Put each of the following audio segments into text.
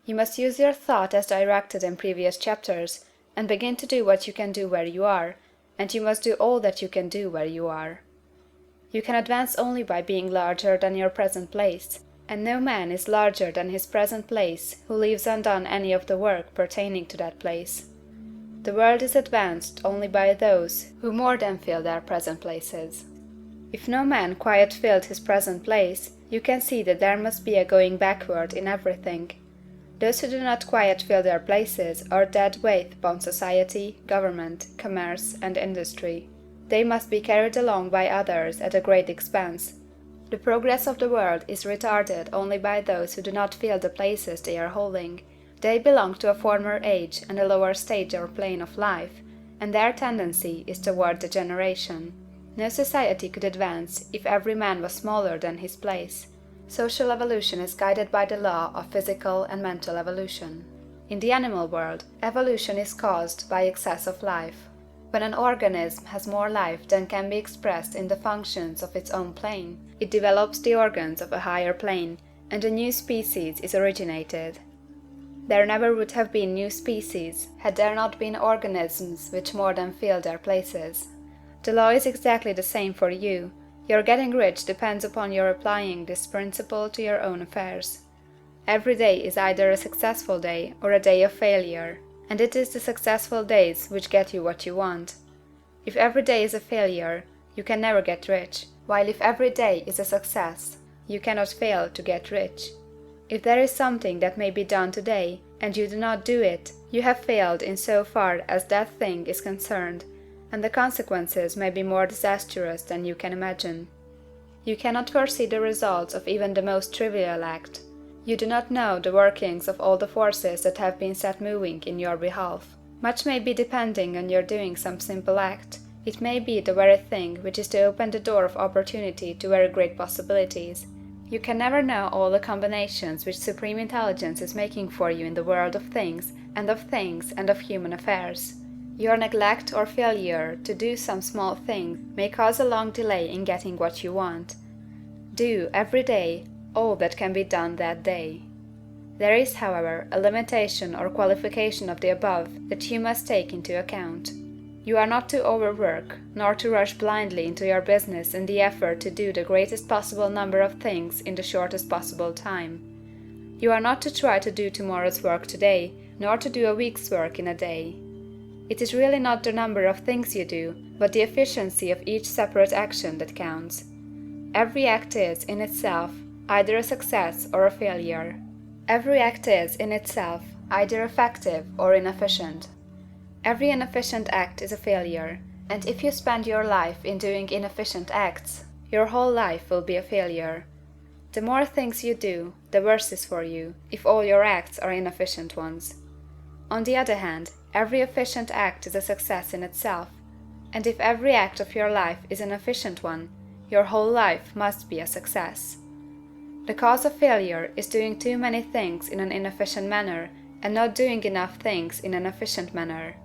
You must use your thought as directed in previous chapters, and begin to do what you can do where you are, and you must do all that you can do where you are. You can advance only by being larger than your present place, and no man is larger than his present place who leaves undone any of the work pertaining to that place. The world is advanced only by those who more than fill their present places. If no man quite filled his present place, you can see that there must be a going backward in everything. Those who do not quite fill their places are dead weight upon society, government, commerce, and industry. They must be carried along by others at a great expense. The progress of the world is retarded only by those who do not fill the places they are holding. They belong to a former age and a lower stage or plane of life, and their tendency is toward degeneration. No society could advance if every man was smaller than his place. Social evolution is guided by the law of physical and mental evolution. In the animal world, evolution is caused by excess of life. When an organism has more life than can be expressed in the functions of its own plane, it develops the organs of a higher plane, and a new species is originated. There never would have been new species had there not been organisms which more than fill their places. The law is exactly the same for you. Your getting rich depends upon your applying this principle to your own affairs. Every day is either a successful day or a day of failure, and it is the successful days which get you what you want. If every day is a failure, you can never get rich, while if every day is a success, you cannot fail to get rich. If there is something that may be done today, and you do not do it, you have failed in so far as that thing is concerned, and the consequences may be more disastrous than you can imagine. You cannot foresee the results of even the most trivial act. You do not know the workings of all the forces that have been set moving in your behalf. Much may be depending on your doing some simple act. It may be the very thing which is to open the door of opportunity to very great possibilities. You can never know all the combinations which Supreme Intelligence is making for you in the world of things and of human affairs. Your neglect or failure to do some small thing may cause a long delay in getting what you want. Do, every day, all that can be done that day. There is, however, a limitation or qualification of the above that you must take into account. You are not to overwork, nor to rush blindly into your business in the effort to do the greatest possible number of things in the shortest possible time. You are not to try to do tomorrow's work today, nor to do a week's work in a day. It is really not the number of things you do, but the efficiency of each separate action that counts. Every act is, in itself, either a success or a failure. Every act is, in itself, either effective or inefficient. Every inefficient act is a failure, and if you spend your life in doing inefficient acts, your whole life will be a failure. The more things you do, the worse is for you, if all your acts are inefficient ones. On the other hand, every efficient act is a success in itself, and if every act of your life is an efficient one, your whole life must be a success. The cause of failure is doing too many things in an inefficient manner and not doing enough things in an efficient manner.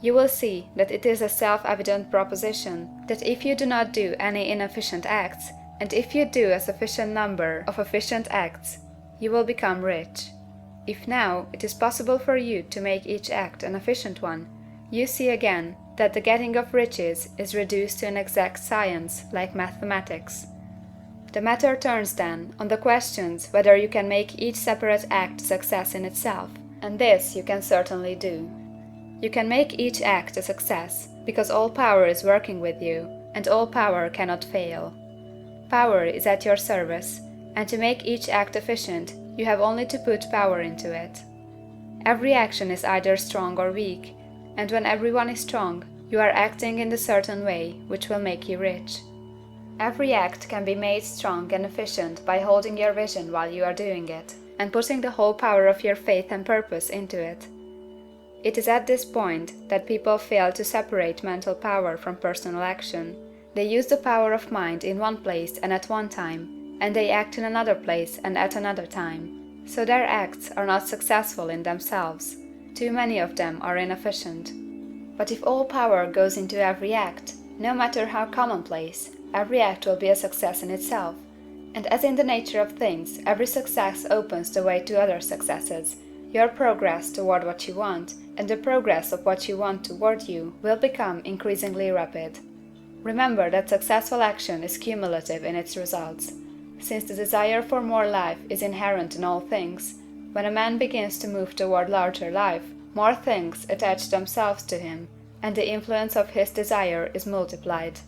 You will see that it is a self-evident proposition that if you do not do any inefficient acts, and if you do a sufficient number of efficient acts, you will become rich. If now it is possible for you to make each act an efficient one, you see again that the getting of riches is reduced to an exact science like mathematics. The matter turns then on the questions whether you can make each separate act a success in itself, and this you can certainly do. You can make each act a success, because all power is working with you, and all power cannot fail. Power is at your service, and to make each act efficient, you have only to put power into it. Every action is either strong or weak, and when everyone is strong, you are acting in the certain way which will make you rich. Every act can be made strong and efficient by holding your vision while you are doing it, and putting the whole power of your faith and purpose into it. It is at this point that people fail to separate mental power from personal action. They use the power of mind in one place and at one time, and they act in another place and at another time. So their acts are not successful in themselves. Too many of them are inefficient. But if all power goes into every act, no matter how commonplace, every act will be a success in itself. And as in the nature of things, every success opens the way to other successes, Your progress toward what you want, and the progress of what you want toward you, will become increasingly rapid. Remember that successful action is cumulative in its results. Since the desire for more life is inherent in all things, when a man begins to move toward larger life, more things attach themselves to him, and the influence of his desire is multiplied.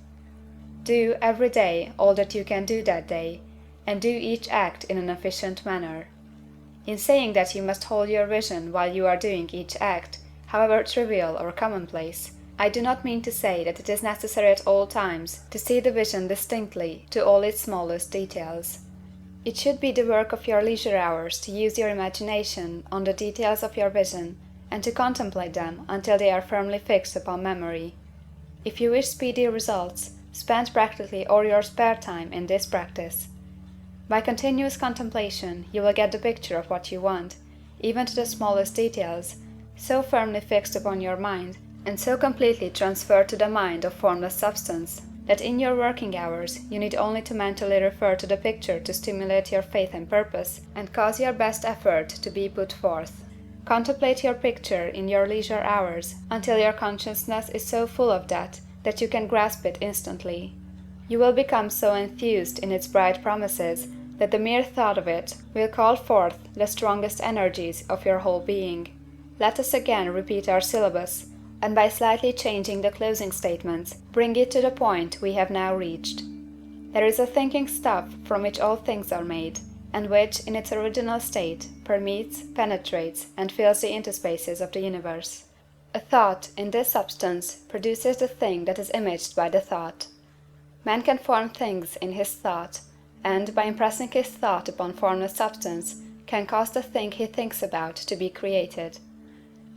Do, every day, all that you can do that day, and do each act in an efficient manner. In saying that you must hold your vision while you are doing each act, however trivial or commonplace, I do not mean to say that it is necessary at all times to see the vision distinctly to all its smallest details. It should be the work of your leisure hours to use your imagination on the details of your vision, and to contemplate them until they are firmly fixed upon memory. If you wish speedy results, spend practically all your spare time in this practice. By continuous contemplation you will get the picture of what you want, even to the smallest details, so firmly fixed upon your mind, and so completely transferred to the mind of formless substance, that in your working hours you need only to mentally refer to the picture to stimulate your faith and purpose, and cause your best effort to be put forth. Contemplate your picture in your leisure hours until your consciousness is so full of that you can grasp it instantly. You will become so enthused in its bright promises that the mere thought of it will call forth the strongest energies of your whole being. Let us again repeat our syllabus, and by slightly changing the closing statements, bring it to the point we have now reached. There is a thinking stuff from which all things are made, and which, in its original state, permeates, penetrates, and fills the interspaces of the universe. A thought, in this substance, produces the thing that is imaged by the thought. Man can form things in his thought, and, by impressing his thought upon formless substance, can cause the thing he thinks about to be created.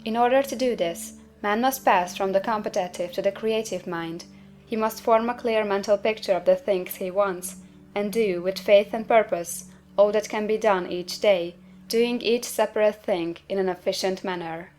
In order to do this, man must pass from the competitive to the creative mind. He must form a clear mental picture of the things he wants, and do, with faith and purpose, all that can be done each day, doing each separate thing in an efficient manner.